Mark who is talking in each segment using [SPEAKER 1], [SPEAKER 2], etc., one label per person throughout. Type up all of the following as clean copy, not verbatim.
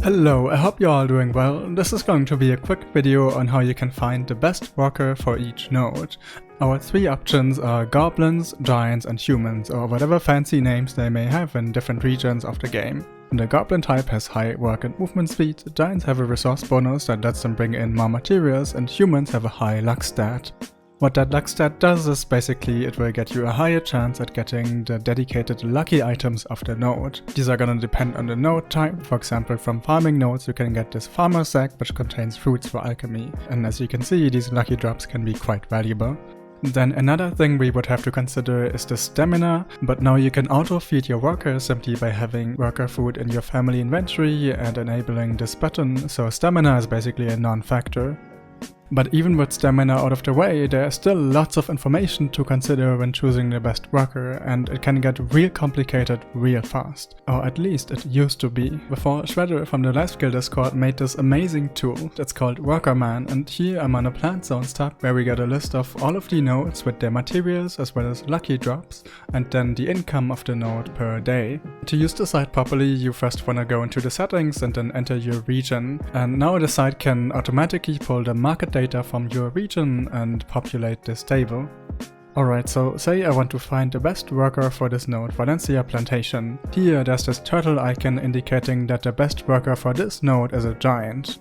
[SPEAKER 1] Hello, I hope you're all doing well. This is going to be a quick video on how you can find the best worker for each node. Our three options are Goblins, Giants and Humans, or whatever fancy names they may have in different regions of the game. The Goblin type has high work and movement speed, Giants have a resource bonus that lets them bring in more materials, and Humans have a high luck stat. What that luck stat does is basically it will get you a higher chance at getting the dedicated lucky items of the node. These are gonna depend on the node type. For example, from farming nodes you can get this farmer sack which contains fruits for alchemy, and as you can see these lucky drops can be quite valuable. Then another thing we would have to consider is the stamina, but now you can auto-feed your workers simply by having worker food in your family inventory and enabling this button, so stamina is basically a non-factor. But even with stamina out of the way, there is still lots of information to consider when choosing the best worker, and it can get real complicated real fast. Or at least it used to be, before Shredder from the Lifeskill Discord made this amazing tool that's called Workerman, and here I'm on a Plant Zones tab where we get a list of all of the nodes with their materials as well as lucky drops, and then the income of the node per day. To use the site properly, you first wanna go into the settings and then enter your region, and now the site can automatically pull the market data from your region and populate this table. Alright, so say I want to find the best worker for this node, Valencia Plantation. Here there's this turtle icon indicating that the best worker for this node is a giant.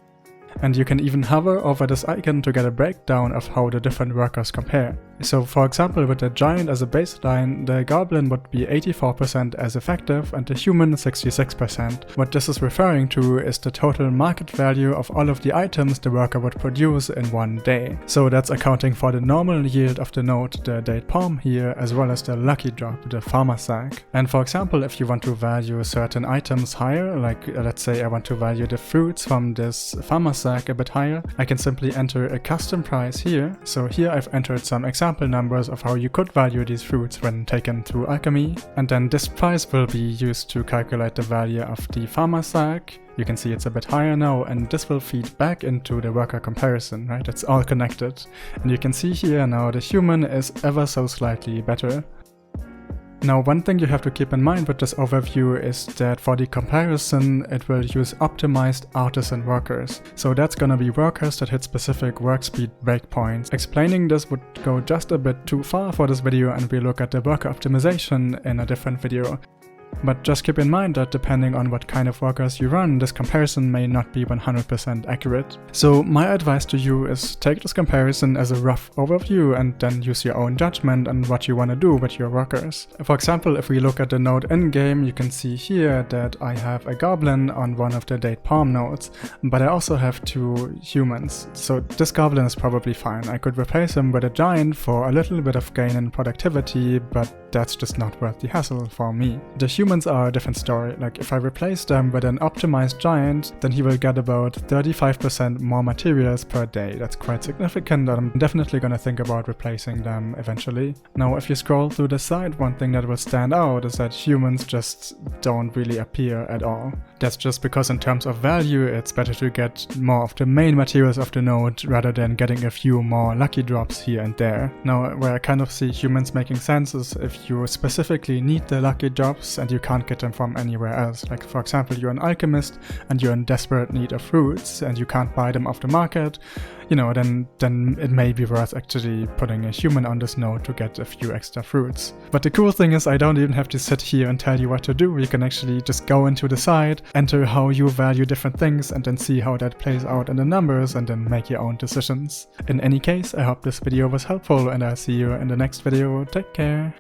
[SPEAKER 1] And you can even hover over this icon to get a breakdown of how the different workers compare. So for example, with the giant as a baseline, the goblin would be 84% as effective and the human 66%. What this is referring to is the total market value of all of the items the worker would produce in one day. So that's accounting for the normal yield of the node, the date palm here, as well as the lucky drop, the farmer sack. And for example, if you want to value certain items higher, like let's say I want to value the fruits from this farmer sack a bit higher, I can simply enter a custom price here. So here I've entered some example numbers of how you could value these fruits when taken through alchemy, and then this price will be used to calculate the value of the farmer sack. You can see it's a bit higher now, and this will feed back into the worker comparison, right? It's all connected. And you can see here now the human is ever so slightly better. Now, one thing you have to keep in mind with this overview is that for the comparison, it will use optimized artisan workers. So that's gonna be workers that hit specific work speed breakpoints. Explaining this would go just a bit too far for this video, and we'll look at the worker optimization in a different video. But just keep in mind that depending on what kind of workers you run, this comparison may not be 100% accurate. So my advice to you is take this comparison as a rough overview and then use your own judgment on what you want to do with your workers. For example, if we look at the node in-game, you can see here that I have a goblin on one of the date palm nodes, but I also have two humans. So this goblin is probably fine. I could replace him with a giant for a little bit of gain in productivity, but that's just not worth the hassle for me. The humans are a different story. Like if I replace them with an optimized giant, then he will get about 35% more materials per day. That's quite significant, and I'm definitely gonna think about replacing them eventually. Now if you scroll through the site, one thing that will stand out is that humans just don't really appear at all. That's just because in terms of value, it's better to get more of the main materials of the node rather than getting a few more lucky drops here and there. Now where I kind of see humans making sense is if you specifically need the lucky drops and you can't get them from anywhere else. Like for example, you're an alchemist and you're in desperate need of fruits and you can't buy them off the market, you know, then it may be worth actually putting a human on this node to get a few extra fruits. But the cool thing is I don't even have to sit here and tell you what to do. You can actually just go into the site, enter how you value different things, and then see how that plays out in the numbers and then make your own decisions. In any case, I hope this video was helpful and I'll see you in the next video. Take care!